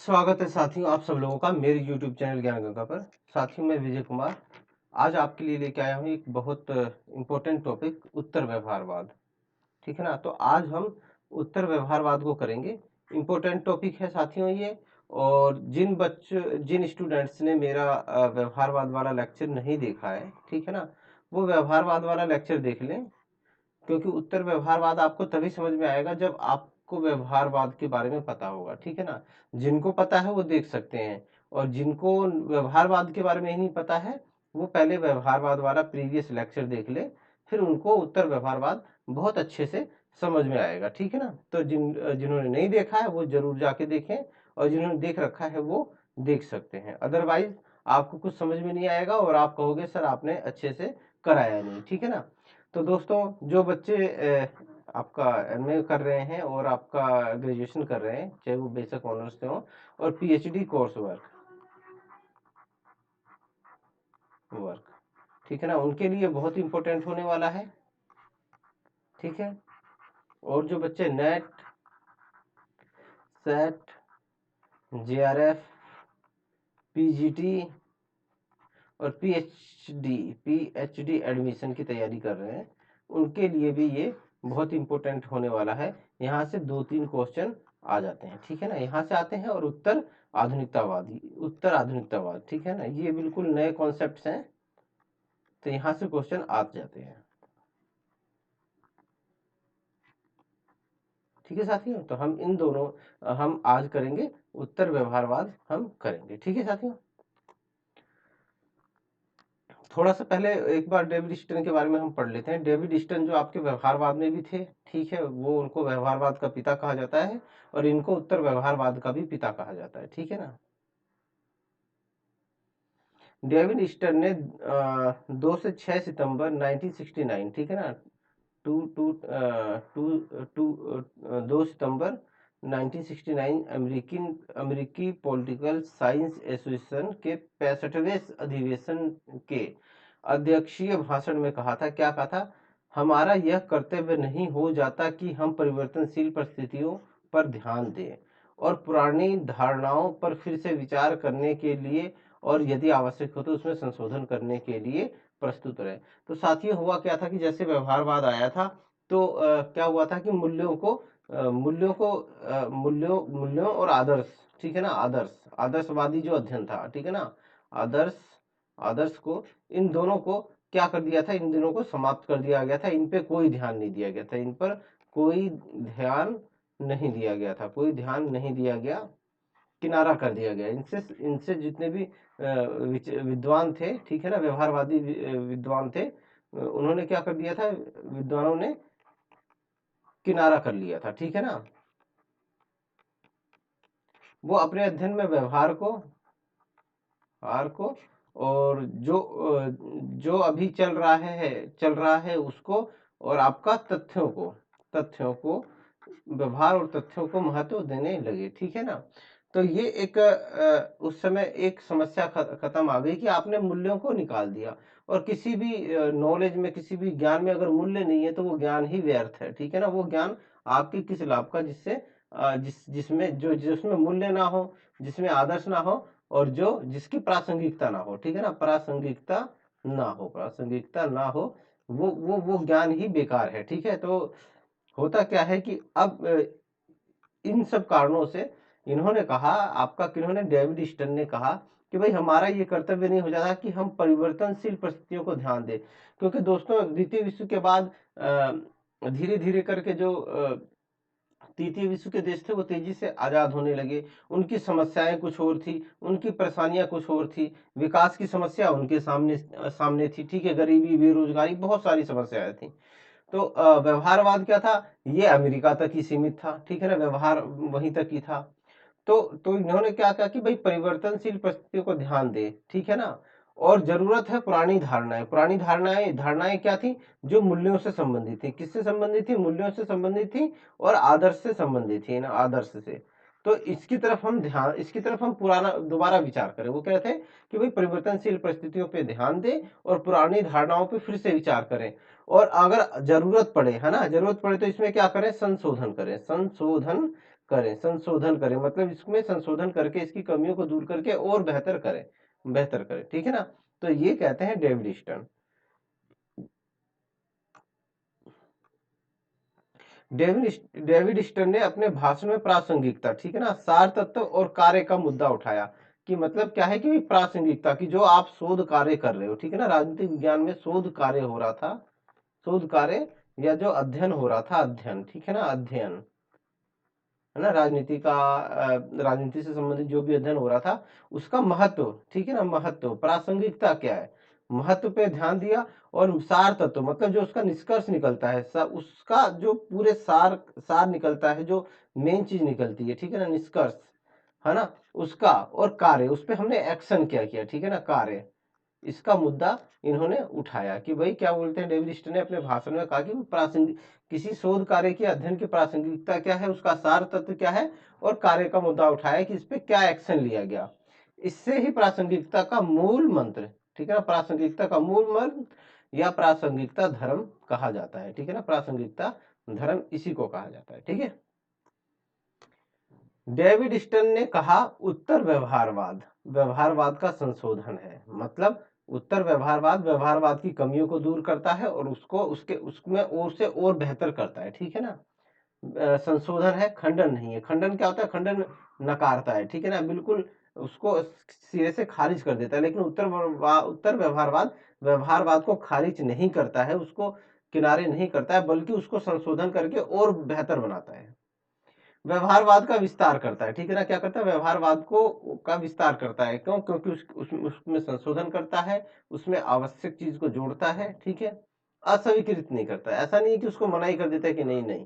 स्वागत है साथियों आप सब लोगों का मेरे YouTube चैनल ज्ञान गंगा पर। साथियों मैं विजय कुमार आज आपके लिए लेके आया हूँ एक बहुत इम्पोर्टेंट टॉपिक उत्तर व्यवहारवाद। ठीक है ना। तो आज हम उत्तर व्यवहारवाद को करेंगे। इम्पोर्टेंट टॉपिक है साथियों ये। और जिन स्टूडेंट्स ने मेरा व्यवहारवाद वाला लेक्चर नहीं देखा है, ठीक है ना, वो व्यवहारवाद वाला लेक्चर देख लें। क्योंकि उत्तर व्यवहारवाद आपको तभी समझ में आएगा जब आपको व्यवहारवाद के बारे में पता होगा। ठीक है ना। जिनको पता है वो देख सकते हैं, और जिनको व्यवहारवाद के बारे में ही नहीं पता है वो पहले व्यवहारवाद वाला प्रीवियस लेक्चर देख ले, फिर उनको उत्तर व्यवहारवाद बहुत अच्छे से समझ में आएगा। ठीक है ना। तो जिन्होंने नहीं देखा है वो जरूर जाके देखें, और जिन्होंने देख रखा है वो देख सकते हैं। अदरवाइज आपको कुछ समझ में नहीं आएगा और आप कहोगे सर आपने अच्छे से कराया नहीं। ठीक है ना। तो दोस्तों जो बच्चे आपका एमए कर रहे हैं और आपका ग्रेजुएशन कर रहे हैं, चाहे वो बेसिक ऑनर्स से हो और पीएचडी कोर्स वर्क, ठीक है ना, उनके लिए बहुत इंपॉर्टेंट होने वाला है। ठीक है। और जो बच्चे नेट, सेट, जेआरएफ, पीजीटी और पीएचडी एडमिशन की तैयारी कर रहे हैं, उनके लिए भी ये बहुत इंपॉर्टेंट होने वाला है। यहाँ से 2-3 क्वेश्चन आ जाते हैं। ठीक है ना। यहाँ से आते हैं और उत्तर आधुनिकतावाद, ठीक है ना, ये बिल्कुल नए कॉन्सेप्ट्स हैं, तो यहाँ से क्वेश्चन आ जाते हैं। ठीक है साथियों। तो हम इन दोनों हम आज करेंगे उत्तर व्यवहारवाद, हम करेंगे। ठीक है साथियों। थोड़ा सा पहले एक बार डेविड स्टर्न के बारे में हम पढ़ लेते हैं। डेविड स्टर्न जो आपके व्यवहारवाद में भी थे, ठीक है, वो उनको व्यवहारवाद का पिता कहा जाता है और इनको उत्तर व्यवहारवाद का भी पिता कहा जाता है। ठीक है ना। डेविड स्टर्न ने 2 से 6 सितंबर 1969, ठीक है ना, टू टू टू टू 2 सितंबर 1969 अमेरिकी पॉलिटिकल साइंस एसोसिएशन के 65वें अधिवेशन के अध्यक्षीय भाषण में कहा था। क्या कहा था? हमारा यह कर्तव्य नहीं हो जाता कि हम परिवर्तनशील परिस्थितियों पर ध्यान दें और पुरानी धारणाओं पर फिर से विचार करने के लिए, और यदि आवश्यक हो तो उसमें संशोधन करने के लिए प्रस्तुत रहे। तो साथियों हुआ क्या था कि जैसे व्यवहारवाद आया था तो क्या हुआ था कि मूल्यों और आदर्श, ठीक है ना, आदर्शवादी जो अध्ययन था, ठीक है ना, आदर्श आदर्श को, इन दोनों को क्या कर दिया था, इन दोनों को समाप्त कर दिया गया था। इन पे कोई ध्यान नहीं दिया गया था, इन पर कोई ध्यान नहीं दिया गया था, कोई ध्यान नहीं दिया गया, किनारा कर दिया गया। इनसे इनसे जितने भी विद्वान थे, ठीक है ना, व्यवहारवादी विद्वान थे, उन्होंने क्या कर दिया था, विद्वानों ने किनारा कर लिया था। ठीक है ना। वो अपने अध्ययन में व्यवहार को, हार को, और जो अभी चल रहा है उसको, और आपका तथ्यों को व्यवहार और तथ्यों को महत्व देने लगे। ठीक है ना। तो ये एक उस समय एक समस्या खत्म आ गई कि आपने मूल्यों को निकाल दिया, और किसी भी नॉलेज में, किसी भी ज्ञान में अगर मूल्य नहीं है तो वो ज्ञान ही व्यर्थ है। ठीक है ना। वो ज्ञान आपके किस लाभ का, जिससे जिसमें मूल्य ना हो, जिसमें आदर्श ना हो, और जिसकी प्रासंगिकता ना हो। ठीक है ना। प्रासंगिकता ना हो, वो ज्ञान ही बेकार है। ठीक है। तो होता क्या है कि अब इन सब कारणों से इन्होंने कहा, आपका किन्होंने, डेविड स्टर्न ने कहा कि भाई हमारा ये कर्तव्य नहीं हो जाता कि हम परिवर्तनशील परिस्थितियों को ध्यान दें। क्योंकि दोस्तों द्वितीय विश्व के बाद धीरे धीरे करके जो तृतीय विश्व के देश थे वो तेजी से आजाद होने लगे। उनकी समस्याएं कुछ और थी, उनकी परेशानियां कुछ और थी, विकास की समस्या उनके सामने सामने थी। ठीक है। गरीबी, बेरोजगारी, बहुत सारी समस्याएं थी। तो व्यवहारवाद क्या था, ये अमेरिका तक ही सीमित था। ठीक है ना। व्यवहार वहीं तक ही था। तो इन्होंने क्या कहा कि भाई परिवर्तनशील परिस्थितियों को ध्यान दे। ठीक है ना। और जरूरत है पुरानी धारणाएं धारणाएं क्या थी, जो मूल्यों से संबंधित थी। किससे संबंधित थी? मूल्यों से संबंधित थी और आदर्श से संबंधित थी ना, आदर्श से। तो इसकी तरफ हम पुराना दोबारा विचार करें। वो कहते हैं कि भाई परिवर्तनशील परिस्थितियों पे ध्यान दें और पुरानी धारणाओं पे फिर से विचार करें, और अगर जरूरत पड़े, है ना, जरूरत पड़े तो इसमें क्या करें, संशोधन करें, संशोधन करें, मतलब इसमें संशोधन करके इसकी कमियों को दूर करके और बेहतर करें, ठीक है ना। तो ये कहते हैं डेविड स्टर्न। डेविड स्टर्न ने अपने भाषण में प्रासंगिकता, ठीक है ना, सार तत्व और कार्य का मुद्दा उठाया कि मतलब क्या है कि प्रासंगिकता की जो आप शोध कार्य कर रहे हो, ठीक है ना, राजनीतिक विज्ञान में शोध कार्य हो रहा था, शोध कार्य या जो अध्ययन हो रहा था, अध्ययन, ठीक है ना, अध्ययन है ना, राजनीति से संबंधित जो भी अध्ययन हो रहा था उसका महत्व, ठीक है ना, महत्व, प्रासंगिकता क्या है, महत्व पे ध्यान दिया। और सार तत्व मतलब जो उसका निष्कर्ष निकलता है, उसका जो पूरे सार निकलता है, जो मेन चीज निकलती है, ठीक है ना, निष्कर्ष, है ना, उसका, और कार्य, उस पर हमने एक्शन क्या किया, ठीक है ना, कार्य, इसका मुद्दा इन्होंने उठाया कि भाई क्या बोलते हैं, डेविड स्टर्न ने अपने भाषण में कहा कि प्रासंगिक किसी शोध कार्य के अध्ययन की प्रासंगिकता क्या है, उसका सार तत्व क्या है, और कार्य का मुद्दा उठाया कि इस पे क्या एक्शन लिया गया। इससे ही प्रासंगिकता का मूल मंत्र, ठीक है ना, प्रासंगिकता का मूल मंत्र या प्रासंगिकता धर्म कहा जाता है, ठीक है ना, प्रासंगिकता धर्म इसी को कहा जाता है, ठीक है। डेविड स्टर्न ने कहा उत्तर व्यवहारवाद का संशोधन है, मतलब उत्तर व्यवहारवाद की कमियों को दूर करता है और उसमें और से और बेहतर करता है, ठीक है ना। संशोधन है, खंडन नहीं है। खंडन क्या होता है, खंडन नकारता है, ठीक है ना, बिल्कुल उसको सिरे से खारिज कर देता है। लेकिन उत्तर व्यवहारवाद को खारिज नहीं करता है, उसको किनारे नहीं करता है, बल्कि उसको संशोधन करके और बेहतर बनाता है। व्यवहारवाद का विस्तार करता है, ठीक है ना, क्या करता है, व्यवहारवाद को का विस्तार करता है, क्यों, क्योंकि उसमें संशोधन करता है, उसमें आवश्यक चीज को जोड़ता है, ठीक है, अस्वीकृत नहीं करता है, ऐसा नहीं है कि उसको मनाही कर देता है कि नहीं नहीं।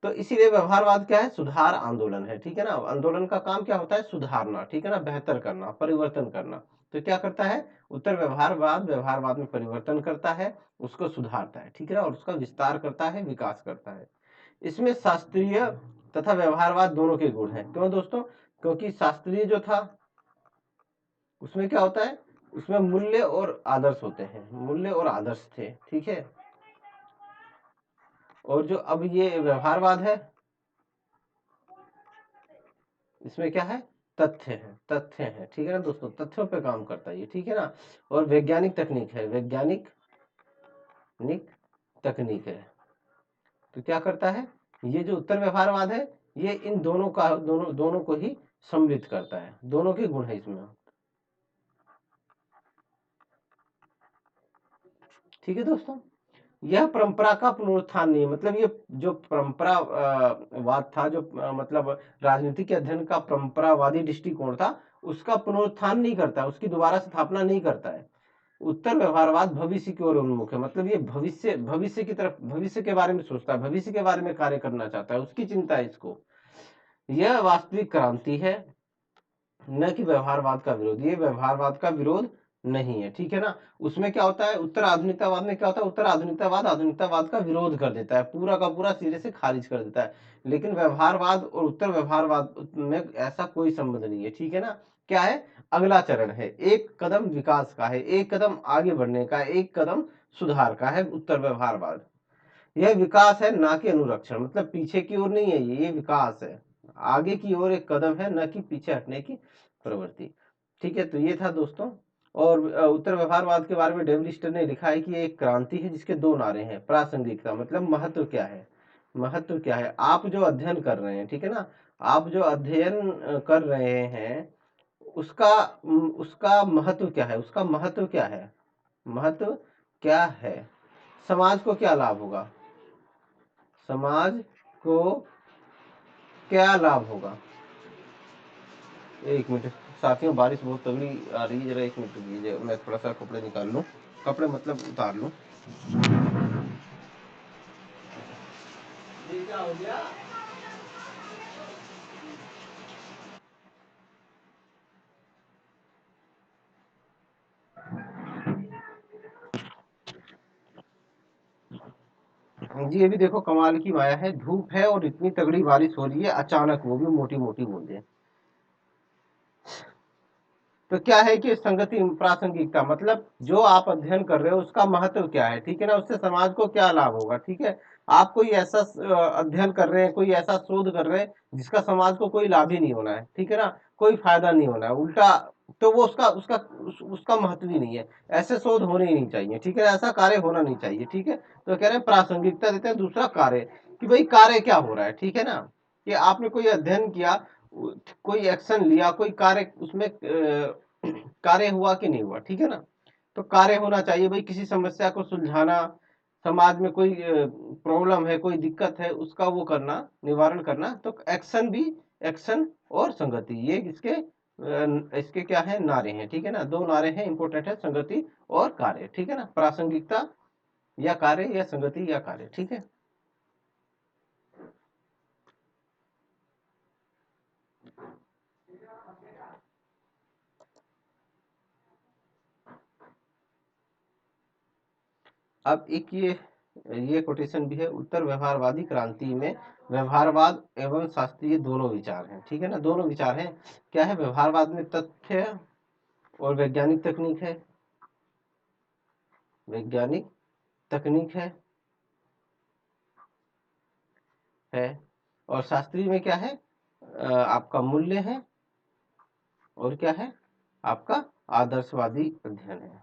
तो इसीलिए व्यवहारवाद क्या है, सुधार आंदोलन है, ठीक है ना, आंदोलन का काम क्या होता है, सुधारना, ठीक है ना, बेहतर करना, परिवर्तन करना। तो क्या करता है उत्तर व्यवहारवाद में परिवर्तन करता है, उसको सुधारता है, ठीक है ना, और उसका विस्तार करता है, विकास करता है। इसमें शास्त्रीय तथा व्यवहारवाद दोनों के गुण हैं। क्यों दोस्तों, क्योंकि शास्त्रीय जो था उसमें क्या होता है, उसमें मूल्य और आदर्श होते हैं, मूल्य और आदर्श थे, ठीक है। और जो अब ये व्यवहारवाद है, इसमें क्या है, तथ्य है, ठीक है ना दोस्तों, तथ्यों पे काम करता है ये, ठीक है ना। और वैज्ञानिक तकनीक है, वैज्ञानिक तकनीक है। तो क्या करता है, ये जो उत्तर व्यवहारवाद है, ये इन दोनों को ही सम्मिलित करता है, दोनों के गुण है इसमें, ठीक है दोस्तों। यह परंपरा का पुनरुत्थान नहीं है, मतलब ये जो परंपरा वाद था, जो मतलब राजनीति के अध्ययन का परंपरावादी दृष्टिकोण था, उसका पुनरुत्थान नहीं करता है, उसकी दोबारा स्थापना नहीं करता है। उत्तर व्यवहारवाद भविष्य की ओर उन्मुख है, मतलब ये भविष्य की तरफ, भविष्य के बारे में सोचता है, भविष्य के बारे में कार्य करना चाहता है, उसकी चिंता है इसको। यह वास्तविक क्रांति है, न कि व्यवहारवाद का विरोध, ये व्यवहारवाद का विरोध नहीं है, ठीक है ना। उसमें क्या होता है, उत्तर आधुनिकतावाद में क्या होता है, उत्तर आधुनिकतावाद का विरोध कर देता है, पूरा का पूरा सिरे से खारिज कर देता है। लेकिन व्यवहारवाद और उत्तर व्यवहारवाद में ऐसा कोई संबंध नहीं है, ठीक है ना। क्या है, अगला चरण है, एक कदम विकास का है, एक कदम आगे बढ़ने का, एक कदम सुधार का है उत्तर व्यवहारवाद। यह विकास है, ना कि अनुरक्षण, मतलब पीछे की ओर नहीं है, ये विकास है, आगे की ओर एक कदम है, न कि पीछे हटने की प्रवृत्ति, ठीक है। तो ये था दोस्तों। और उत्तर व्यवहारवाद के बारे में डेविड स्टर्न ने लिखा है कि ये एक क्रांति है जिसके दो नारे हैं, प्रासंगिकता मतलब महत्व क्या है, महत्व क्या है, आप जो अध्ययन कर रहे हैं, ठीक है ना, आप जो अध्ययन कर रहे हैं, उसका उसका महत्व क्या है, उसका महत्व क्या है, महत्व क्या है, समाज को क्या लाभ होगा, समाज को क्या लाभ होगा। एक मिनट साथियों, बारिश बहुत तगड़ी आ रही है, जरा एक मिनट रुकिए, मैं थोड़ा सा कपड़े निकाल लूँ, कपड़े मतलब उतार लूँ। ये क्या हो गया। जी अभी देखो कमाल की माया है, धूप है और इतनी तगड़ी बारिश हो रही है अचानक, वो भी मोटी मोटी बूंदें। तो क्या है कि संगति प्रासंगिकता मतलब जो आप अध्ययन कर रहे हो उसका महत्व क्या है, ठीक है ना, उससे समाज को क्या लाभ होगा, ठीक है। आप कोई ऐसा अध्ययन कर रहे हैं, कोई ऐसा शोध कर रहे हैं जिसका समाज को कोई लाभ ही नहीं होना है, ठीक है ना, कोई फायदा नहीं होना है, उल्टा, तो वो उसका महत्व ही नहीं है। ऐसे शोध होने ही नहीं चाहिए, ठीक है, ऐसा कार्य होना नहीं चाहिए, ठीक है। तो कह रहे हैं प्रासंगिकता देते हैं। दूसरा कार्य, कि भाई कार्य क्या हो रहा है, ठीक है ना, कि आपने कोई अध्ययन किया, कोई एक्शन लिया, कोई कार्य उसमें कार्य हुआ कि नहीं हुआ, ठीक है ना। तो कार्य होना चाहिए भाई, किसी समस्या को सुलझाना, समाज में कोई प्रॉब्लम है, कोई दिक्कत है, उसका वो करना, निवारण करना। तो एक्शन भी, एक्शन और संगति, ये इसके क्या है, नारे हैं, ठीक है ना, दो नारे हैं, इंपॉर्टेंट है, संगति और कार्य, ठीक है ना, प्रासंगिकता या कार्य, या संगति या कार्य, ठीक है। अब एक ये कोटेशन भी है, उत्तर व्यवहारवादी क्रांति में व्यवहारवाद एवं शास्त्रीय दोनों विचार हैं, ठीक है ना, दोनों विचार हैं। क्या है, व्यवहारवाद में तथ्य और वैज्ञानिक तकनीक है, वैज्ञानिक तकनीक है। और शास्त्रीय में क्या है, आपका मूल्य है, और क्या है, आपका आदर्शवादी अध्ययन है,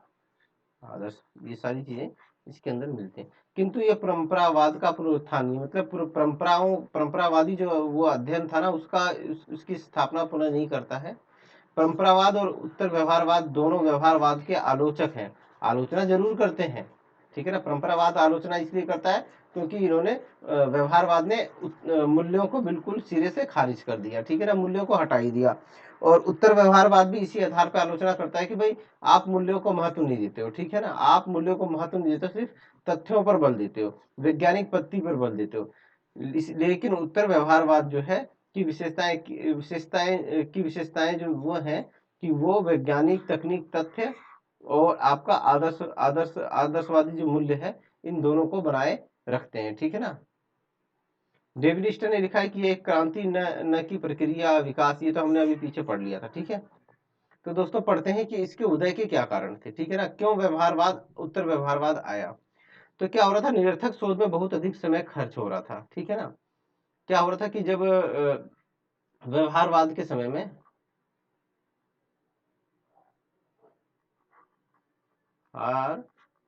आदर्श, ये सारी चीजें इसके अंदर मिलते हैं। किंतु ये परंपरावाद का पुनरुत्थान नहीं, मतलब परंपरावादी जो वो अध्ययन था ना, उसकी स्थापना पुनः नहीं करता है। परंपरावाद और उत्तर व्यवहारवाद दोनों व्यवहारवाद के आलोचक हैं, आलोचना जरूर करते हैं, ठीक है ना। परंपरावाद आलोचना इसलिए करता है क्योंकि इन्होंने व्यवहारवाद ने मूल्यों को बिल्कुल सिरे से खारिज कर दिया, ठीक है ना, मूल्यों को हटा ही दिया। और उत्तर व्यवहारवाद भी इसी आधार पर आलोचना करता है कि भाई आप मूल्यों को महत्व नहीं देते हो, ठीक है ना, आप मूल्यों को महत्व नहीं देते हो, सिर्फ तथ्यों पर बल देते हो, वैज्ञानिक पत्ती पर बल देते हो। लेकिन उत्तर व्यवहारवाद जो है की विशेषताएं जो वो है कि वो वैज्ञानिक तकनीक तथ्य और आपका आदर्शवादी जो मूल्य है, इन दोनों को बनाए रखते हैं, ठीक है ना। डेविड स्टन ने लिखा है कि ये एक क्रांति न की प्रक्रिया विकास, ये तो हमने अभी पीछे पढ़ लिया था, ठीक है। तो दोस्तों पढ़ते हैं कि इसके उदय के क्या कारण थे, ठीक है ना, क्यों व्यवहारवाद, उत्तर व्यवहारवाद आया। तो क्या हो रहा था, निरर्थक शोध में बहुत अधिक समय खर्च हो रहा था, ठीक है ना। क्या हो रहा था कि जब व्यवहारवाद के समय में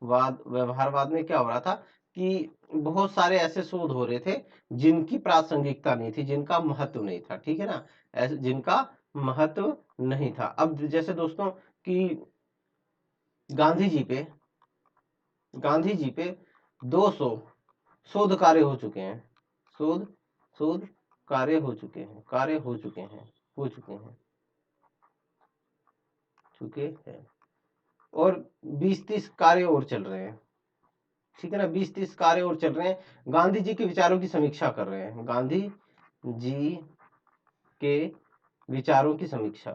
व्यवहारवाद में क्या हो रहा था कि बहुत सारे ऐसे शोध हो रहे थे जिनकी प्रासंगिकता नहीं थी, जिनका महत्व नहीं था, ठीक है ना, ऐसे जिनका महत्व नहीं था। अब जैसे दोस्तों कि गांधी जी पे गांधी जी पे 200 शोध कार्य हो चुके हैं, शोध शोध कार्य हो चुके हैं, चुके हैं और 20-30 कार्य और चल रहे हैं, ठीक है ना, 20-30 कार्य और चल रहे हैं, गांधी जी के विचारों की समीक्षा कर रहे हैं, गांधी जी के विचारों की समीक्षा।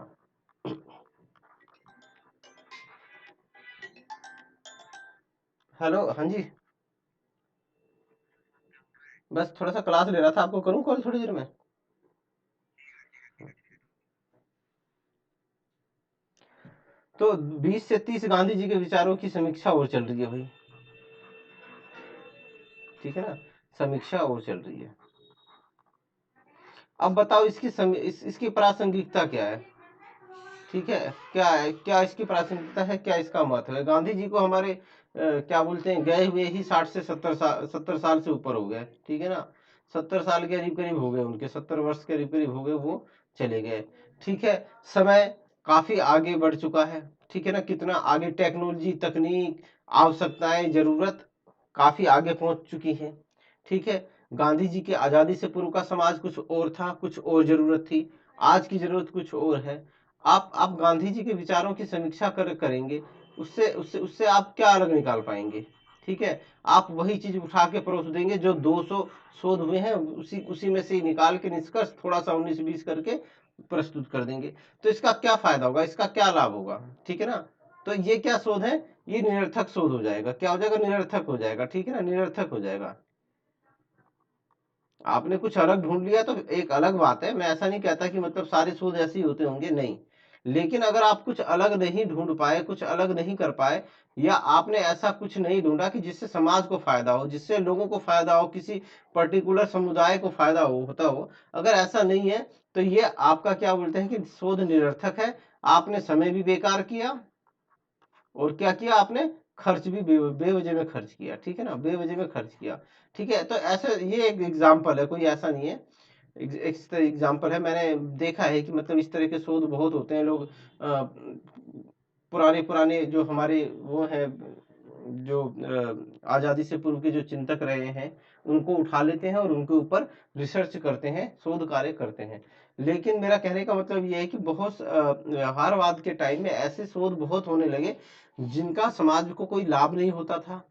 हेलो, हाँ जी, बस थोड़ा सा क्लास ले रहा था, आपको करूँ कॉल थोड़ी देर में। तो 20 से 30 गांधी जी के विचारों की समीक्षा और चल रही है भाई, ठीक है ना, समीक्षा और चल रही है। अब बताओ इसकी प्रासंगिकता क्या है, ठीक है, क्या है, क्या इसकी प्रासंगिकता है, क्या इसका महत्व है। गांधी जी को हमारे क्या बोलते हैं, गए हुए ही 60 से 70 साल से ऊपर हो गए, ठीक है ना, 70 साल के करीब करीब हो गए, उनके 70 वर्ष के करीब करीब हो गए, वो चले गए, ठीक है। समय काफी आगे बढ़ चुका है, ठीक है ना, कितना आगे, टेक्नोलॉजी, तकनीक, आवश्यकताएं, जरूरत काफी आगे पहुंच चुकी है, ठीक है। गांधी जी के आजादी से पूर्व का समाज कुछ और था, कुछ और जरूरत थी, आज की जरूरत कुछ और है। आप गांधी जी के विचारों की समीक्षा करेंगे, उससे उससे उससे आप क्या अलग निकाल पाएंगे, ठीक है। आप वही चीज उठा के परोस देंगे जो 200 शोध हुए हैं, उसी उसी में से निकाल के निष्कर्ष थोड़ा सा 19-20 करके प्रस्तुत कर देंगे। तो इसका क्या फायदा होगा, इसका क्या लाभ होगा, ठीक है ना। तो ये क्या शोध है, ये निरर्थक शोध हो जाएगा, क्या हो जाएगा, निरर्थक हो जाएगा, ठीक है ना, निरर्थक हो जाएगा। आपने कुछ अलग ढूंढ लिया तो एक अलग बात है, मैं ऐसा नहीं कहता कि मतलब सारे शोध ऐसे ही होते होंगे, नहीं, लेकिन अगर आप कुछ अलग नहीं ढूंढ पाए, कुछ अलग नहीं कर पाए, या आपने ऐसा कुछ नहीं ढूंढा कि जिससे समाज को फायदा हो, जिससे लोगों को फायदा हो, किसी पर्टिकुलर समुदाय को फायदा होता हो, अगर ऐसा नहीं है तो ये आपका क्या बोलते हैं कि शोध निरर्थक है। आपने समय भी बेकार किया, और क्या किया आपने, खर्च भी बेवजह में खर्च किया, ठीक है ना, बेवजह में खर्च किया। ठीक है, तो ऐसे ये एक एग्जाम्पल है, कोई ऐसा नहीं है, एक एग्जाम्पल है। मैंने देखा है कि मतलब इस तरह के शोध बहुत होते हैं। लोग पुराने पुराने जो हमारे वो हैं, जो आज़ादी से पूर्व के जो चिंतक रहे हैं, उनको उठा लेते हैं और उनके ऊपर रिसर्च करते हैं, शोध कार्य करते हैं। लेकिन मेरा कहने का मतलब ये है कि बहुत व्यवहारवाद के टाइम में ऐसे शोध बहुत होने लगे जिनका समाज को कोई लाभ नहीं होता था,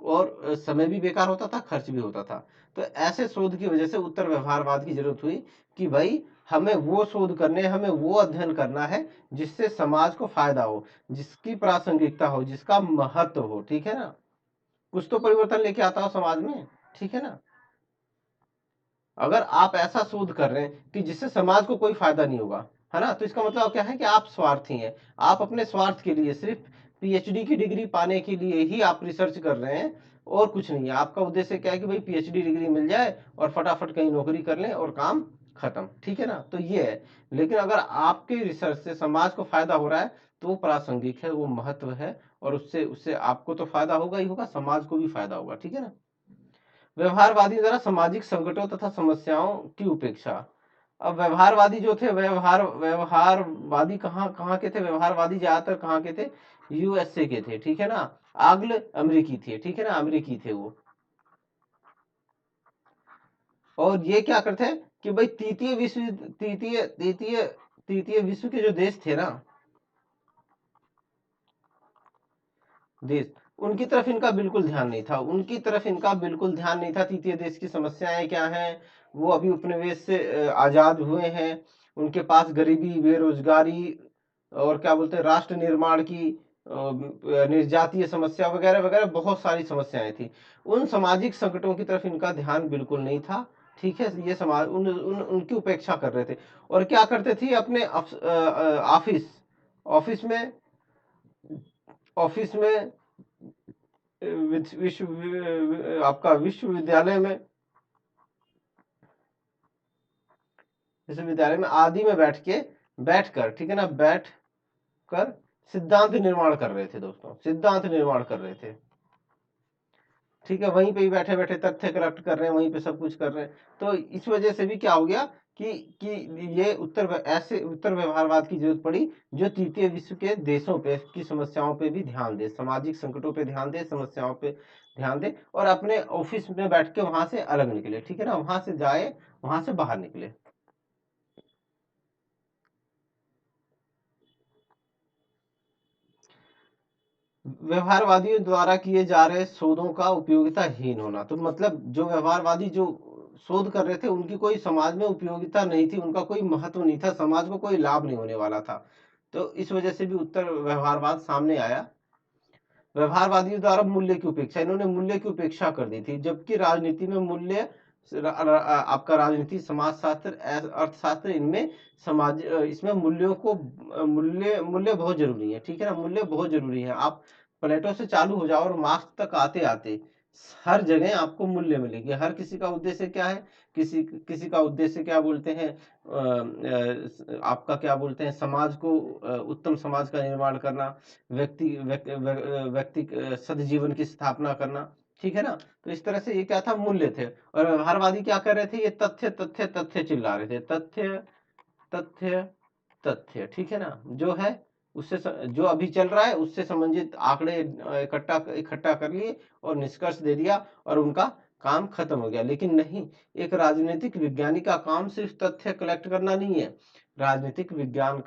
और समय भी बेकार होता था, खर्च भी होता था। तो ऐसे शोध की वजह से उत्तर व्यवहारवाद की जरूरत हुई कि भाई हमें वो शोध करने, हमें वो अध्ययन करना है जिससे समाज को फायदा हो, जिसकी प्रासंगिकता हो, जिसका महत्व हो, ठीक है ना, कुछ तो परिवर्तन लेके आता हो समाज में, ठीक है ना। अगर आप ऐसा शोध कर रहे हैं कि जिससे समाज को कोई फायदा नहीं होगा, है ना, तो इसका मतलब क्या है कि आप स्वार्थी हैं। आप अपने स्वार्थ के लिए, सिर्फ पीएचडी की डिग्री पाने के लिए ही आप रिसर्च कर रहे हैं, और कुछ नहीं है। आपका उद्देश्य क्या है कि भाई पीएचडी डिग्री मिल जाए और फटाफट कहीं नौकरी कर लें और काम खत्म, ठीक है ना, तो ये है। लेकिन अगर आपके रिसर्च से समाज को फायदा हो रहा है तो वो प्रासंगिक है, वो महत्व है, और उससे उससे आपको तो फायदा होगा ही होगा, समाज को भी फायदा होगा, ठीक है ना। व्यवहारवादी द्वारा सामाजिक संकटों तथा समस्याओं की उपेक्षा। अब व्यवहारवादी जो थे, व्यवहारवादी कहाँ कहाँ के थे, व्यवहारवादी ज्यादातर कहाँ के थे, यूएसए के थे, ठीक है ना, आंग्ल अमेरिकी थे, ठीक है ना, अमेरिकी थे वो। और ये क्या करते हैं कि भाई तृतीय विश्व के जो देश थे ना, देश, उनकी तरफ इनका बिल्कुल ध्यान नहीं था, उनकी तरफ इनका बिल्कुल ध्यान नहीं था। तृतीय देश की समस्याएं क्या हैं, वो अभी उपनिवेश से आजाद हुए हैं, उनके पास गरीबी, बेरोजगारी, और क्या बोलते हैं राष्ट्र निर्माण की, निर्जातीय समस्या वगैरह वगैरह बहुत सारी समस्याएं थी। उन सामाजिक संकटों की तरफ इनका ध्यान बिल्कुल नहीं था, ठीक है। ये समाज उनकी उपेक्षा कर रहे थे, और क्या करते थे अपने ऑफिस ऑफिस में ऑफिस में आपका विश्वविद्यालय में, विश्वविद्यालय में आदि में बैठकर, ठीक है ना, बैठ कर सिद्धांत निर्माण कर रहे थे दोस्तों, सिद्धांत निर्माण कर रहे थे, ठीक है। वहीं पे ही बैठे बैठे तथ्य कलेक्ट कर रहे हैं, वहीं पे सब कुछ कर रहे हैं। तो इस वजह से भी क्या हो गया कि ये ऐसे उत्तर व्यवहारवाद की जरूरत पड़ी जो तृतीय विश्व के देशों पे की समस्याओं पे भी ध्यान दे, सामाजिक संकटों पे ध्यान दे, समस्याओं पे ध्यान दे, और अपने ऑफिस में बैठ के वहां से अलग निकले, ठीक है ना, वहां से जाए, वहां से बाहर निकले। व्यवहारवादियों द्वारा किए जा रहे शोधों का उपयोगिताहीन होना, तो मतलब जो व्यवहारवादी जो शोध कर रहे थे उनकी कोई समाज में उपयोगिता नहीं थी, उनका कोई महत्व नहीं था, समाज को कोई लाभ नहीं होने वाला था। तो इस वजह से भी उत्तर व्यवहारवाद सामने आया। व्यवहारवादियों द्वारा मूल्य की उपेक्षा, इन्होंने मूल्य की उपेक्षा कर दी थी, जबकि राजनीति में मूल्य, आपका राजनीति, समाजशास्त्र, अर्थशास्त्र, इनमें समाज, इसमें मूल्यों को, मूल्य मूल्य बहुत जरूरी है, ठीक है ना, मूल्य बहुत जरूरी है। आप प्लेटो से चालू हो जाओ और मार्क्स तक आते आते हर जगह आपको मूल्य मिलेगी। हर किसी का उद्देश्य क्या है, किसी किसी का उद्देश्य क्या बोलते हैं, आपका क्या बोलते हैं, समाज को, उत्तम समाज का निर्माण करना, व्यक्ति सदजीवन की स्थापना करना, ठीक है ना। तो इस तरह से ये क्या था, मूल्य थे। और व्यवहारवादी क्या कर रहे थे, ये तथ्य तथ्य तथ्य चिल्ला रहे थे, तथ्य तथ्य तथ्य, ठीक है ना, जो है उससे जो अभी चल रहा है उससे संबंधित आंकड़े इकट्ठा इकट्ठा कर लिए और निष्कर्ष दे दिया, और उनका काम खत्म हो गया। लेकिन नहीं, एक राजनीतिक विज्ञानी का काम सिर्फ तथ्य कलेक्ट करना नहीं है। राजनीतिक विद्वान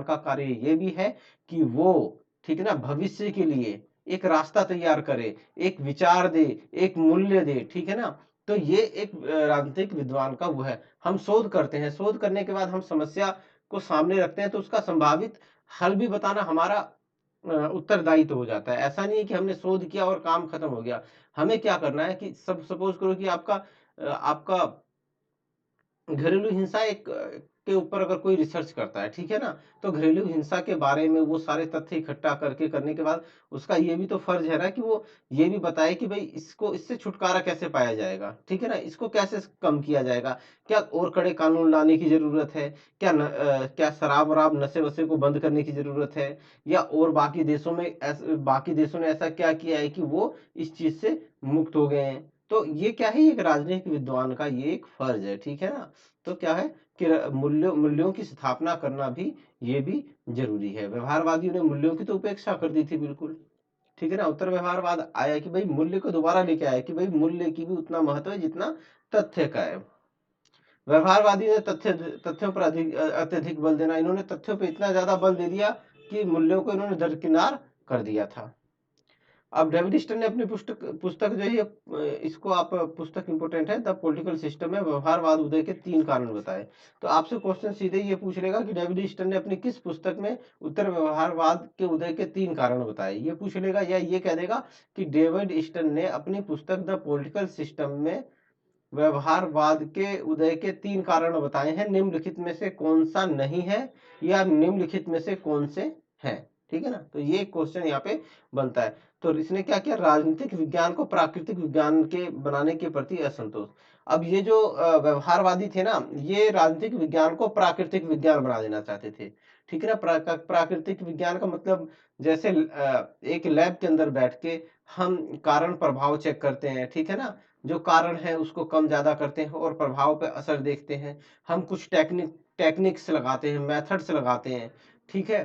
का कार्य ये भी है कि वो, ठीक है ना, भविष्य के लिए एक रास्ता तैयार करे, एक विचार दे, एक मूल्य दे, ठीक है ना। तो ये एक राजनीतिक विद्वान का वो है। हम शोध करते हैं, शोध करने के बाद हम समस्या को सामने रखते हैं, तो उसका संभावित हल भी बताना हमारा उत्तरदायित्व हो जाता है। ऐसा नहीं है कि हमने शोध किया और काम खत्म हो गया। हमें क्या करना है कि सब सपोज करो कि आपका घरेलू हिंसा एक के ऊपर अगर कोई रिसर्च करता है, ठीक है ना, तो घरेलू हिंसा के बारे में वो सारे तथ्य इकट्ठा करने के बाद उसका ये भी तो फर्ज है ना कि वो ये भी बताए कि भाई इसको इससे छुटकारा कैसे पाया जाएगा, ठीक है ना, इसको कैसे कम किया जाएगा, क्या और कड़े कानून लाने की जरूरत है, क्या शराब वराब नशे वशे को बंद करने की जरूरत है, या और बाकी देशों ने ऐसा क्या किया है कि वो इस चीज से मुक्त हो गए हैं। तो ये क्या है, एक राजनीतिक विद्वान का ये एक फर्ज है, ठीक है ना। तो क्या है कि मूल्यों की स्थापना करना भी ये भी जरूरी है। व्यवहारवादियों ने मूल्यों की तो उपेक्षा कर दी थी बिल्कुल, ठीक है ना। उत्तर व्यवहारवाद आया कि भाई मूल्य को दोबारा लेके आया कि भाई मूल्य की भी उतना महत्व है जितना तथ्य का है। व्यवहारवादी ने तथ्यों पर अत्यधिक बल देना, इन्होंने तथ्यों पर इतना ज्यादा बल दे दिया कि मूल्यों को इन्होंने दरकिनार कर दिया था। अब डेविड स्टर्न ने अपनी पुस्तक पुस्तक जो है इसको आप पुस्तक इंपोर्टेंट है, द पॉलिटिकल सिस्टम में व्यवहारवाद उदय के 3 कारण बताए। तो आपसे क्वेश्चन सीधे ये पूछ लेगा कि डेविड स्टर्न ने अपनी किस पुस्तक में उत्तर व्यवहारवाद के उदय के 3 कारण बताए, ये पूछ लेगा, या ये कह देगा कि डेविड स्टर्न ने अपनी पुस्तक द पॉलिटिकल सिस्टम में व्यवहारवाद के उदय के 3 कारण बताए हैं, निम्नलिखित में से कौन सा नहीं है, या निम्नलिखित में से कौन से हैं, ठीक है ना। तो ये क्वेश्चन यहाँ पे बनता है। तो इसने क्या किया, राजनीतिक विज्ञान को प्राकृतिक विज्ञान के बनाने के प्रति असंतोष। अब ये जो व्यवहारवादी थे ना, ये राजनीतिक विज्ञान को प्राकृतिक विज्ञान बना देना चाहते थे, ठीक है ना। प्राकृतिक विज्ञान का मतलब जैसे एक लैब के अंदर बैठ के हम कारण प्रभाव चेक करते हैं, ठीक है ना, जो कारण है उसको कम ज्यादा करते हैं और प्रभाव पे असर देखते हैं। हम कुछ टेक्निक्स लगाते हैं, मेथड्स लगाते हैं, ठीक है।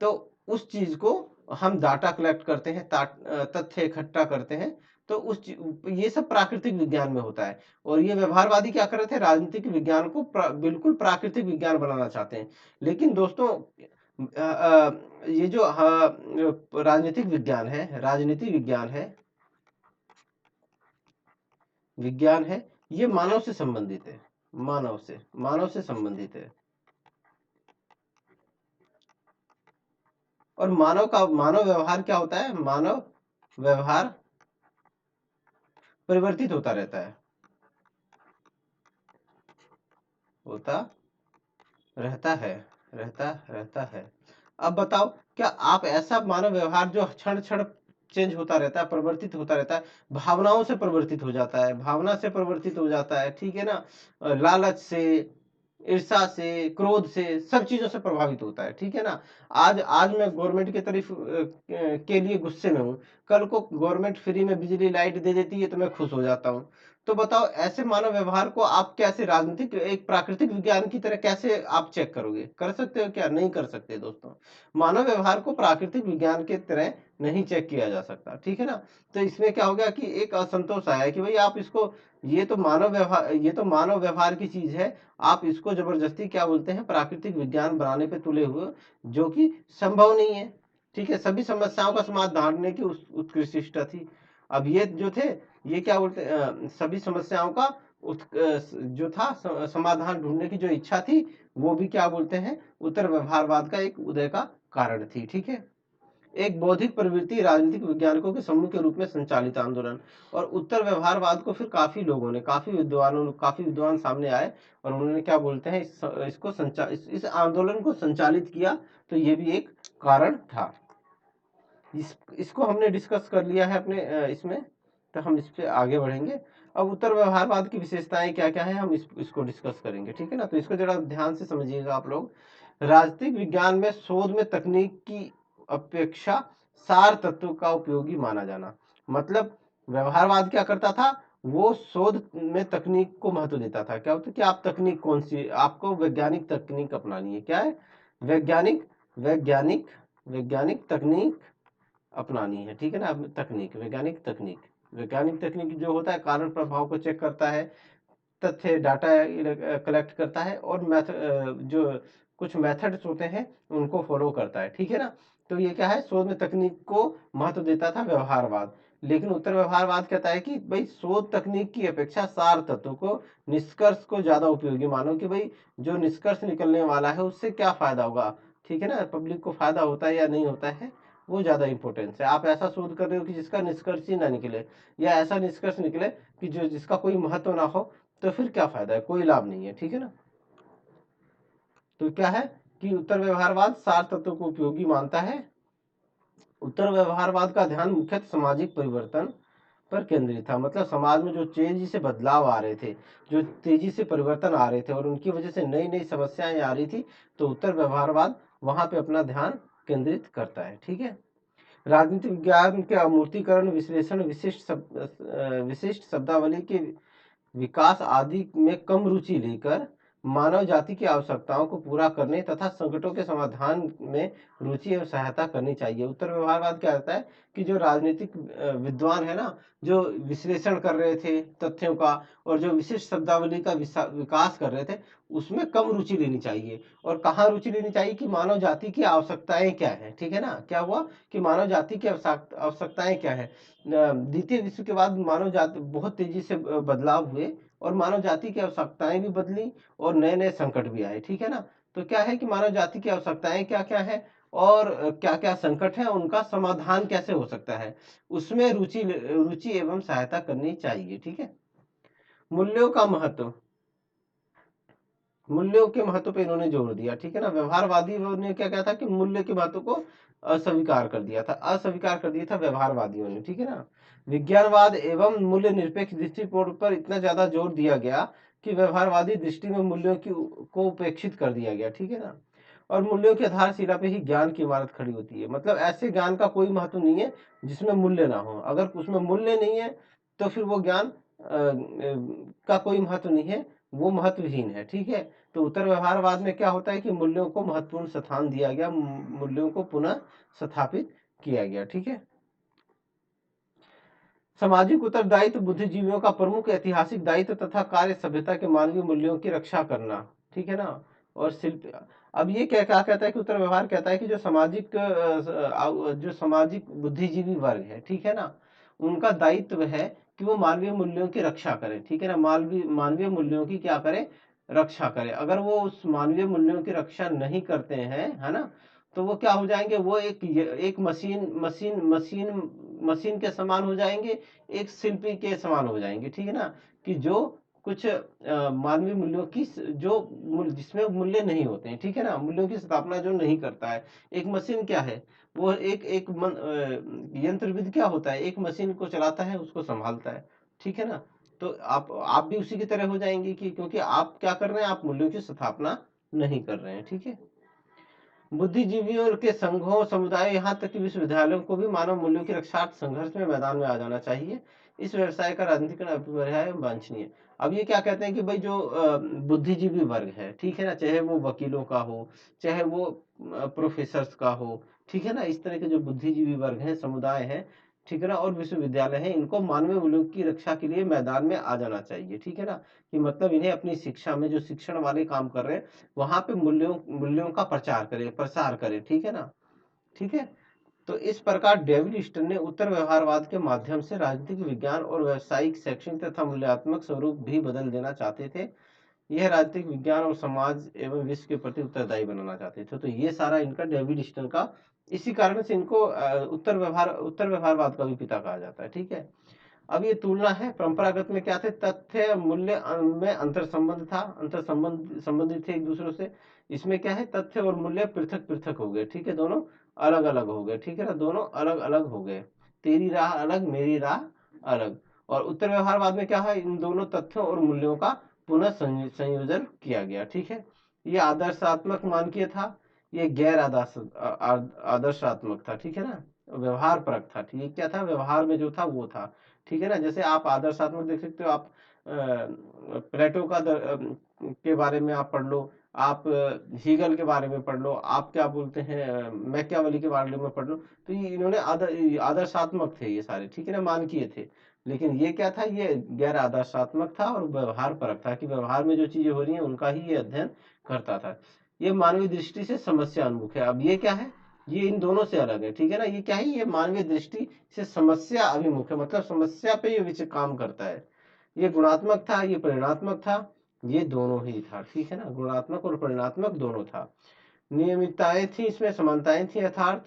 तो उस चीज को हम डाटा कलेक्ट करते हैं, तथ्य इकट्ठा करते हैं। तो ये सब प्राकृतिक विज्ञान में होता है। और ये व्यवहारवादी क्या कर रहे थे, राजनीतिक विज्ञान को बिल्कुल प्राकृतिक विज्ञान बनाना चाहते हैं। लेकिन दोस्तों ये जो राजनीतिक विज्ञान है, ये मानव से संबंधित है, मानव से संबंधित है। और मानव व्यवहार क्या होता है, मानव व्यवहार परिवर्तित होता रहता है, होता रहता है। अब बताओ, क्या आप ऐसा मानव व्यवहार जो क्षण क्षण चेंज होता रहता है, परिवर्तित होता रहता है, भावनाओं से परिवर्तित हो जाता है, भावना से परिवर्तित हो जाता है, ठीक है ना, लालच से, ईर्षा से, क्रोध से, सब चीजों से प्रभावित होता है, ठीक है ना। आज मैं गवर्नमेंट की तरफ के लिए गुस्से में हूँ, कल को गवर्नमेंट फ्री में बिजली लाइट दे देती है तो मैं खुश हो जाता हूँ। तो बताओ, ऐसे मानव व्यवहार को आप कैसे राजनीतिक एक प्राकृतिक विज्ञान की तरह कैसे आप चेक करोगे, कर सकते हो क्या, नहीं कर सकते दोस्तों। मानव व्यवहार को प्राकृतिक विज्ञान के तरह नहीं चेक किया जा सकता, ठीक है ना। तो इसमें क्या हो गया कि एक असंतोष आया कि भाई आप इसको, ये तो मानव व्यवहार की चीज है, आप इसको जबरदस्ती क्या बोलते हैं, प्राकृतिक विज्ञान बनाने पे तुले हुए, जो कि संभव नहीं है, ठीक है। सभी समस्याओं का समाधान ढूंढने की उत्कृष्टता थी। अब ये जो थे, ये क्या बोलते सभी समस्याओं का जो था समाधान ढूंढने की जो इच्छा थी, वो भी क्या बोलते हैं, उत्तर व्यवहारवाद का एक उदय का कारण थी, ठीक है। एक बौद्धिक प्रवृत्ति राजनीतिक वैज्ञानिकों के समूह के रूप में संचालित आंदोलन। और उत्तर व्यवहारवाद को फिर काफी विद्वान सामने आए और उन्होंने क्या बोलते हैं इस आंदोलन को संचालित किया। तो ये भी एक कारण था। इसको हमने डिस्कस कर लिया है अपने इसमें। तो हम इस पे आगे बढ़ेंगे। अब उत्तर व्यवहारवाद की विशेषताएं क्या क्या है, हम इसको डिस्कस करेंगे, ठीक है ना। तो इसको जरा ध्यान से समझिएगा आप लोग। राजनीतिक विज्ञान में शोध में तकनीक की अपेक्षा सार तत्व का उपयोगी माना जाना। मतलब व्यवहारवाद क्या करता था, वो शोध में तकनीक को महत्व देता था। क्या होता है कि आप तकनीक कौन सी, आपको वैज्ञानिक तकनीक अपनानी है, क्या है, वैज्ञानिक वैज्ञानिक वैज्ञानिक तकनीक अपनानी है, ठीक है ना। वैज्ञानिक तकनीक जो होता है कारण प्रभाव को चेक करता है, तथ्य डाटा कलेक्ट करता है, और जो कुछ मेथड्स होते हैं उनको फॉलो करता है, ठीक है ना। तो ये क्या है, शोध में तकनीक को महत्व देता था व्यवहारवाद। लेकिन उत्तर व्यवहारवाद कहता है कि भाई शोध तकनीक की अपेक्षा सार तत्व को, निष्कर्ष को ज्यादा उपयोगी मानो, कि भाई जो निष्कर्ष निकलने वाला है उससे क्या फायदा होगा, ठीक है ना, पब्लिक को फायदा होता है या नहीं होता है, वो ज्यादा इंपॉर्टेंस है। आप ऐसा शोध कर रहे हो कि जिसका निष्कर्ष ही ना निकले, या ऐसा निष्कर्ष निकले कि जिसका कोई महत्व ना हो, तो फिर क्या फायदा है, कोई लाभ नहीं है, ठीक है ना। तो क्या है कि उत्तर व्यवहारवाद 4 तत्वों को उपयोगी मानता है। उत्तर व्यवहारवाद का ध्यान मुख्यतः सामाजिक परिवर्तन पर केंद्रित था, मतलब समाज में जो तेजी से बदलाव आ रहे थे, जो तेजी से परिवर्तन आ रहे थे और उनकी वजह से नई नई समस्याएं आ रही थी, तो उत्तर व्यवहारवाद वहां पे अपना ध्यान केंद्रित करता है। ठीक है। राजनीतिक विज्ञान के अमूर्तीकरण, विश्लेषण, विशिष्ट शब्दावली के विकास आदि में कम रुचि लेकर मानव जाति की आवश्यकताओं को पूरा करने तथा संकटों के समाधान में रुचि एवं सहायता करनी चाहिए। उत्तर व्यवहारवाद क्या कहता है कि जो राजनीतिक विद्वान है ना, जो विश्लेषण कर रहे थे तथ्यों का और जो विशिष्ट शब्दावली का विकास कर रहे थे, उसमें कम रुचि लेनी चाहिए। और कहाँ रुचि लेनी चाहिए कि मानव जाति की आवश्यकताएं क्या है। ठीक है ना, क्या हुआ कि मानव जाति की आवश्यकताएं क्या है। द्वितीय विश्व के बाद मानव जाति बहुत तेजी से बदलाव हुए और मानव जाति की आवश्यकताएं भी बदली और नए नए संकट भी आए। ठीक है ना, तो क्या है कि मानव जाति की आवश्यकताएं क्या क्या है और क्या क्या संकट है, उनका समाधान कैसे हो सकता है, उसमें रुचि रुचि एवं सहायता करनी चाहिए। ठीक है। मूल्यों का महत्व, मूल्यों के महत्व पे इन्होंने जोर दिया। ठीक है ना, व्यवहारवादियों ने क्या कहा था कि मूल्य के महत्व को अस्वीकार कर दिया था, अस्वीकार कर दिया था व्यवहारवादियों ने। ठीक है ना, विज्ञानवाद एवं मूल्य निरपेक्ष दृष्टिकोण पर इतना ज्यादा जोर दिया गया कि व्यवहारवादी दृष्टि में मूल्यों की को उपेक्षित कर दिया गया। ठीक है ना, और मूल्यों की आधारशिला पे ही ज्ञान की इमारत खड़ी होती है, मतलब ऐसे ज्ञान का कोई महत्व नहीं है जिसमें मूल्य ना हो। अगर उसमें मूल्य नहीं है तो फिर वो ज्ञान का कोई महत्व नहीं है, वो महत्वहीन है। ठीक है, तो उत्तर व्यवहारवाद में क्या होता है कि मूल्यों को महत्वपूर्ण स्थान दिया गया, मूल्यों को पुनः स्थापित किया गया। ठीक है। सामाजिक उत्तरदायित्व, बुद्धिजीवियों का प्रमुख ऐतिहासिक दायित्व तथा कार्य सभ्यता के मानवीय मूल्यों की रक्षा करना। ठीक है ना, और शिल्प, अब ये क्या क्या कहता है कि उत्तर व्यवहार कहता है कि जो सामाजिक जो सामाजिक बुद्धिजीवी वर्ग है, ठीक है ना, उनका दायित्व है कि वो मानवीय मूल्यों की रक्षा करें। ठीक है ना, मानवीय मानवीय मूल्यों की क्या करें, रक्षा करें। अगर वो उस मानवीय मूल्यों की रक्षा नहीं करते हैं, है ना, तो वो क्या हो जाएंगे, वो एक मशीन के समान हो जाएंगे, एक शिल्पी के समान हो जाएंगे। ठीक है ना, कि जो कुछ मानवीय मूल्यों की जो जिसमें मूल्य नहीं होते हैं। ठीक है ना, मूल्यों की स्थापना जो नहीं करता है। एक मशीन क्या है, वो यंत्रविद क्या होता है, एक मशीन को चलाता है, उसको संभालता है। ठीक है ना, तो आप भी उसी की तरह हो जाएंगे कि क्योंकि आप क्या कर रहे हैं, आप मूल्यों की स्थापना नहीं कर रहे हैं। ठीक है। बुद्धिजीवियों के संघों, समुदाय, यहाँ तक कि विश्वविद्यालयों को भी मानव मूल्यों की रक्षा संघर्ष में मैदान में आ जाना चाहिए। इस व्यवसाय का राजनीतिकरण अपरिहार्य एवं वांछनीय। अब ये क्या कहते हैं कि भाई जो बुद्धिजीवी वर्ग है, ठीक है ना, चाहे वो वकीलों का हो, चाहे वो प्रोफेसर्स का हो, ठीक है ना, इस तरह के जो बुद्धिजीवी वर्ग हैं, समुदाय है, ठीक है ना, और विश्वविद्यालय है, इनको मानवीय मूल्यों की रक्षा के लिए मैदान में आ जाना चाहिए। ठीक है ना, कि मतलब इन्हें अपनी शिक्षा में जो शिक्षण वाले काम कर रहे हैं, वहां पे मूल्यों मूल्यों का प्रसार करें। ठीक है ना। ठीक है, तो इस प्रकार डेविड स्टर्न ने उत्तर व्यवहारवाद के माध्यम से राजनीतिक विज्ञान और व्यावसायिक, शैक्षणिक तथा मूल्यात्मक स्वरूप भी बदल देना चाहते थे। यह राजनीतिक विज्ञान और समाज एवं विश्व के प्रति उत्तरदायी बनाना चाहते थे। तो ये सारा इनका डेविड स्टर्न का, इसी कारण से इनको उत्तर व्यवहारवाद का भी पिता कहा जाता है। ठीक है। अब ये तुलना है, परंपरागत में क्या थे, तथ्य मूल्य में अंतर संबंध था, अंतर संबंध संबंधित थे एक दूसरे से। इसमें क्या है, तथ्य और मूल्य पृथक पृथक हो गए। ठीक है, दोनों अलग अलग हो गए। ठीक है ना, दोनों अलग अलग हो गए, तेरी राह अलग, मेरी राह अलग। और उत्तर व्यवहारवाद में क्या है, इन दोनों तथ्यों और मूल्यों का पुनः संयोजन किया गया। ठीक है, ये आदर्शात्मक मानकीय था, ये गैर आदर्शात्मक था। ठीक है ना, व्यवहार परक था। ठीक है, क्या था, व्यवहार में जो था वो था। ठीक है ना, जैसे आप आदर्शात्मक देख सकते हो, आप प्लेटो के बारे में आप पढ़ लो, आप हीगल के बारे में पढ़ लो, आप क्या बोलते हैं मैकियावेली के बारे में पढ़ लो, तो ये इन्होंने आदर्शात्मक थे ये सारे। ठीक है ना, मानकीय थे। लेकिन ये क्या था, ये गैर आदर्शात्मक था और व्यवहार परक था, कि व्यवहार में जो चीजें हो रही हैं उनका ही ये अध्ययन करता था। ये मानवीय दृष्टि से समस्या उन्मुख है। अब ये क्या है, ये इन दोनों से अलग है। ठीक है ना, ये क्या है, ये मानवीय दृष्टि से समस्या अभिमुख है, मतलब समस्या पे ये विषय काम करता है। ये गुणात्मक था, ये परिणात्मक था, ये दोनों ही था। ठीक है ना, गुणात्मक और परिणात्मक दोनों था। नियमितताएं थी, इसमें समानताएं थी, अर्थात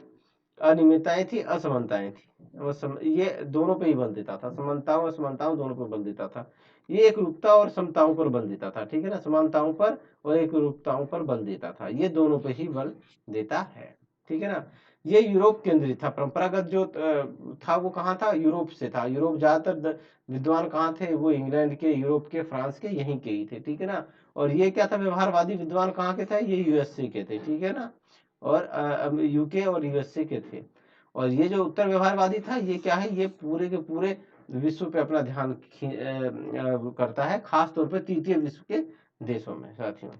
अनियमितताएं थी, असमानताएं थी। ये दोनों पे ही बल देता था, समानताओं और असमानताओं दोनों पे बल देता था। ये एक रूपता और समताओं पर बल देता था, ठीक है ना, समानताओं पर और एक रूपताओं पर बल देता था, ये दोनों पे ही बल देता है, ठीक है ना। ये यूरोप केंद्रित था, परंपरागत जो था वो कहाँ था, यूरोप से था। यूरोप ज्यादातर विद्वान कहाँ थे, वो इंग्लैंड के, यूरोप के, फ्रांस के, यहीं के ही थे, ठीक है ना। और ये क्या था, व्यवहारवादी विद्वान कहाँ के थे, ये यूएसए के थे, ठीक है ना, और यूके और यूएसए के थे। और ये जो उत्तर व्यवहारवादी था, ये क्या है, ये पूरे के पूरे विश्व पे अपना ध्यान करता है, खास तौर पे तृतीय विश्व के देशों में साथियों।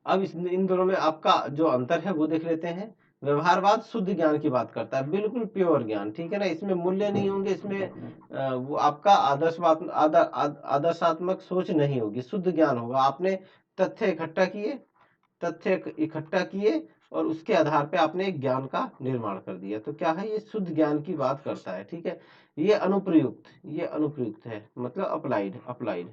अब इन दोनों में आपका जो अंतर है वो देख लेते हैं। व्यवहारवाद शुद्ध ज्ञान की बात करता है, बिल्कुल प्योर ज्ञान, ठीक है ना, इसमें मूल्य नहीं होंगे, इसमें वो आपका आदर्शात्मक सोच नहीं होगी, शुद्ध ज्ञान होगा। आपने तथ्य इकट्ठा किए और उसके आधार पे आपने एक ज्ञान का निर्माण कर दिया, तो क्या है, ये शुद्ध ज्ञान की बात करता है, ठीक है। ये अनुप्रयुक्त है, मतलब अप्लाइड।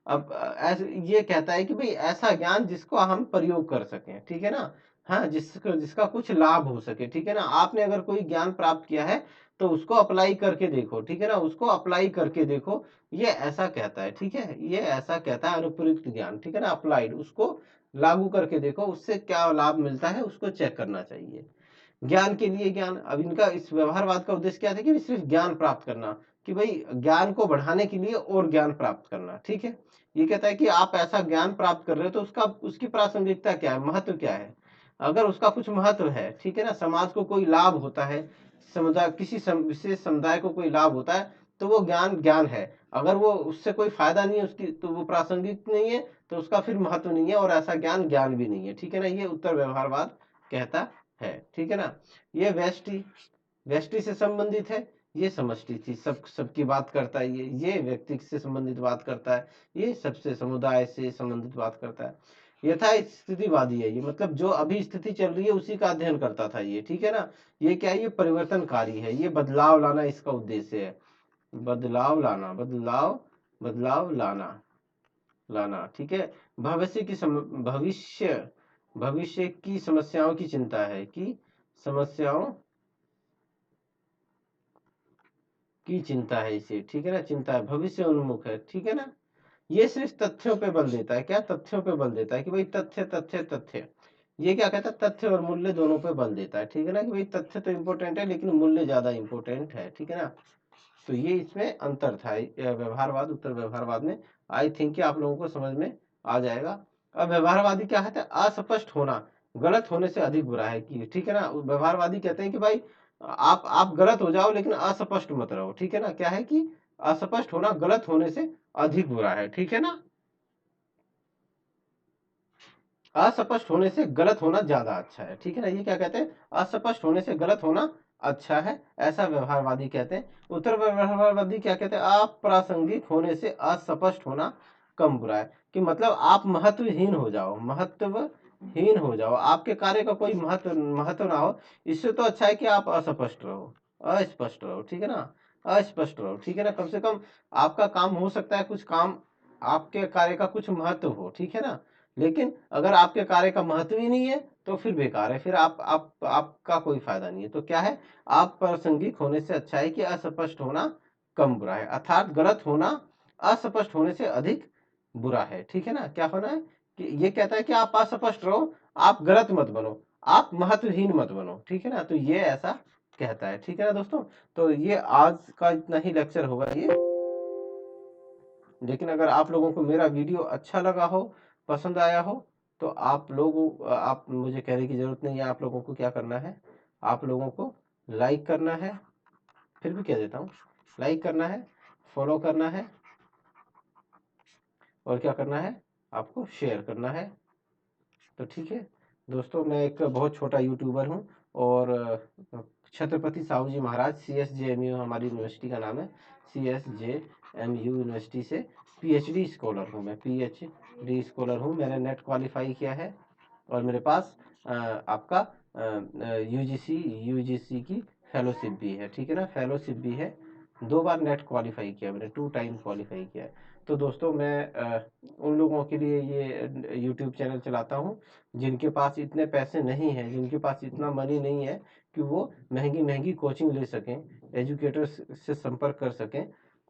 अब ऐसे ये कहता है कि भाई ऐसा ज्ञान जिसको हम प्रयोग कर सकें, ठीक है ना, हाँ, जिसका कुछ लाभ हो सके, ठीक है ना। आपने अगर कोई ज्ञान प्राप्त किया है तो उसको अप्लाई करके देखो, ठीक है ना, उसको अप्लाई करके देखो, ये ऐसा कहता है, ठीक है, ये ऐसा कहता है अनुप्रयुक्त ज्ञान, ठीक है ना, अप्लाइड, उसको लागू करके देखो, उससे क्या लाभ मिलता है उसको चेक करना चाहिए। ज्ञान के लिए ज्ञान, अब इनका इस व्यवहारवाद का उद्देश्य क्या था कि सिर्फ ज्ञान प्राप्त करना, कि भाई ज्ञान को बढ़ाने के लिए और ज्ञान प्राप्त करना, ठीक है। ये कहता है कि आप ऐसा ज्ञान प्राप्त कर रहे हो तो उसकी प्रासंगिकता क्या है, महत्व क्या है। अगर उसका कुछ महत्व है, ठीक है ना, समाज को कोई लाभ होता है, समुदाय किसी विशेष समुदाय को कोई लाभ होता है, तो वो ज्ञान ज्ञान है। अगर वो उससे कोई फायदा नहीं है उसकी, तो वो प्रासंगिक नहीं है, तो उसका फिर महत्व नहीं है, और ऐसा ज्ञान ज्ञान भी नहीं है, ठीक है ना। ये उत्तर व्यवहारवाद कहता है, ठीक है ना। ये व्यष्टि से संबंधित है, ये समष्टि थी, सबकी बात करता है, ये व्यक्ति से संबंधित बात करता है, ये सबसे समुदाय से संबंधित बात करता है। यथा स्थितिवादी है ये, मतलब जो अभी स्थिति चल रही है उसी का अध्ययन करता था ये, ठीक है ना। ये क्या है, ये परिवर्तनकारी है, ये बदलाव लाना इसका उद्देश्य है, बदलाव लाना, ठीक है। भविष्य की समस्याओं की चिंता है, कि समस्याओं की चिंता है इसे, ठीक है ना, चिंता है, भविष्य उन्मुख है, ठीक है ना। ये सिर्फ तथ्यों पे बल देता है, क्या, तथ्यों पे बल देता है, कि भाई तथ्य। ये क्या कहता है, तथ्य और मूल्य दोनों पे बल देता है, ठीक है ना, कि भाई तथ्य तो इंपॉर्टेंट है लेकिन मूल्य ज्यादा इंपॉर्टेंट है, ठीक है ना। तो ये इसमें अंतर था व्यवहारवाद उत्तर व्यवहारवाद में। आई थिंक कि आप लोगों को समझ में आ जाएगा। अब व्यवहारवादी क्या है, अस्पष्ट होना गलत होने से अधिक बुरा है, कि ठीक है ना। व्यवहारवादी कहते हैं कि भाई आप गलत हो जाओ लेकिन अस्पष्ट मत रहो, ठीक है ना। क्या है कि अस्पष्ट होना गलत होने से अधिक बुरा है, ठीक है ना। अस्पष्ट होने से गलत होना ज्यादा अच्छा है, ठीक है ना। ये क्या कहते हैं, अस्पष्ट होने से गलत होना अच्छा है, ऐसा व्यवहारवादी कहते हैं। उत्तर व्यवहारवादी क्या कहते हैं, अप्रासंगिक होने से अस्पष्ट होना कम बुरा है, कि मतलब आप महत्वहीन हो जाओ, आपके कार्य का कोई महत्व ना हो, इससे तो अच्छा है कि आप अस्पष्ट रहो, ठीक है ना, अस्पष्ट रहो, ठीक है ना। कम से कम आपका काम हो सकता है, कुछ काम आपके कार्य का कुछ महत्व हो, ठीक है ना। लेकिन अगर आपके कार्य का महत्व ही नहीं है तो फिर बेकार है, फिर आपका कोई फायदा नहीं है। तो क्या है, आप प्रासंगिक होने से अच्छा है कि अस्पष्ट होना कम बुरा है, अर्थात गलत होना अस्पष्ट होने से अधिक बुरा है, ठीक है ना। क्या होना है, कि ये कहता है कि आप अस्पष्ट रहो, आप गलत मत बनो, आप महत्वहीन मत बनो, ठीक है ना। तो ये ऐसा कहता है, ठीक है ना दोस्तों। तो ये आज का इतना ही लेक्चर होगा ये। लेकिन अगर आप लोगों को मेरा वीडियो अच्छा लगा हो, पसंद आया हो, तो आप मुझे कहने की ज़रूरत नहीं है, आप लोगों को क्या करना है, आप लोगों को लाइक करना है, फिर भी कह देता हूँ, लाइक करना है, फॉलो करना है, और क्या करना है, आपको शेयर करना है। तो ठीक है दोस्तों, मैं एक बहुत छोटा यूट्यूबर हूँ, और छत्रपति साहू जी महाराज CSJMU हमारी यूनिवर्सिटी का नाम है, CSJMU यूनिवर्सिटी से PhD स्कॉलर हूँ मैं, PhD स्कॉलर हूँ, मैंने नेट क्वालिफाई किया है, और मेरे पास आपका UGC की फेलोशिप भी है, ठीक है ना, फेलोशिप भी है। 2 बार नेट क्वालिफाई किया मैंने, 2 टाइम क्वालिफाई किया है। तो दोस्तों मैं उन लोगों के लिए ये यूट्यूब चैनल चलाता हूँ जिनके पास इतने पैसे नहीं हैं, जिनके पास इतना मनी नहीं है कि वो महंगी महंगी कोचिंग ले सकें, एजुकेटर्स से संपर्क कर सकें।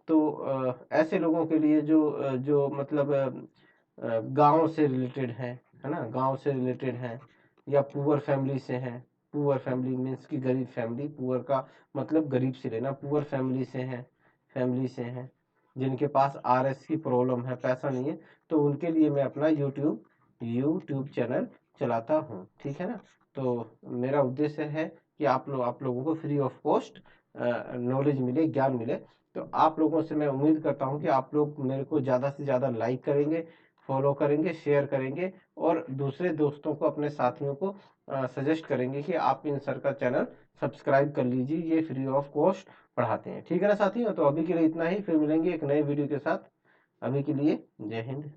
तो ऐसे लोगों के लिए जो मतलब गांव से रिलेटेड है ना, गांव से रिलेटेड हैं या पुअर फैमिली से हैं। पुअर फैमिली मीन्स की गरीब फैमिली, पुअर का मतलब गरीब से लेना, पुअर फैमिली से हैं, फैमिली से हैं जिनके पास आरएस की प्रॉब्लम है, पैसा नहीं है, तो उनके लिए मैं अपना यूट्यूब चैनल चलाता हूँ, ठीक है ना। तो मेरा उद्देश्य है कि आप लोगों को फ्री ऑफ कॉस्ट नॉलेज मिले, ज्ञान मिले। तो आप लोगों से मैं उम्मीद करता हूँ कि आप लोग मेरे को ज़्यादा से ज़्यादा लाइक करेंगे, फॉलो करेंगे, शेयर करेंगे और दूसरे दोस्तों को, अपने साथियों को सजेस्ट करेंगे कि आप इन सर का चैनल सब्सक्राइब कर लीजिए, ये फ्री ऑफ कॉस्ट पढ़ाते हैं, ठीक है ना साथियों। तो अभी के लिए इतना ही, फिर मिलेंगे एक नए वीडियो के साथ। अभी के लिए जय हिंद।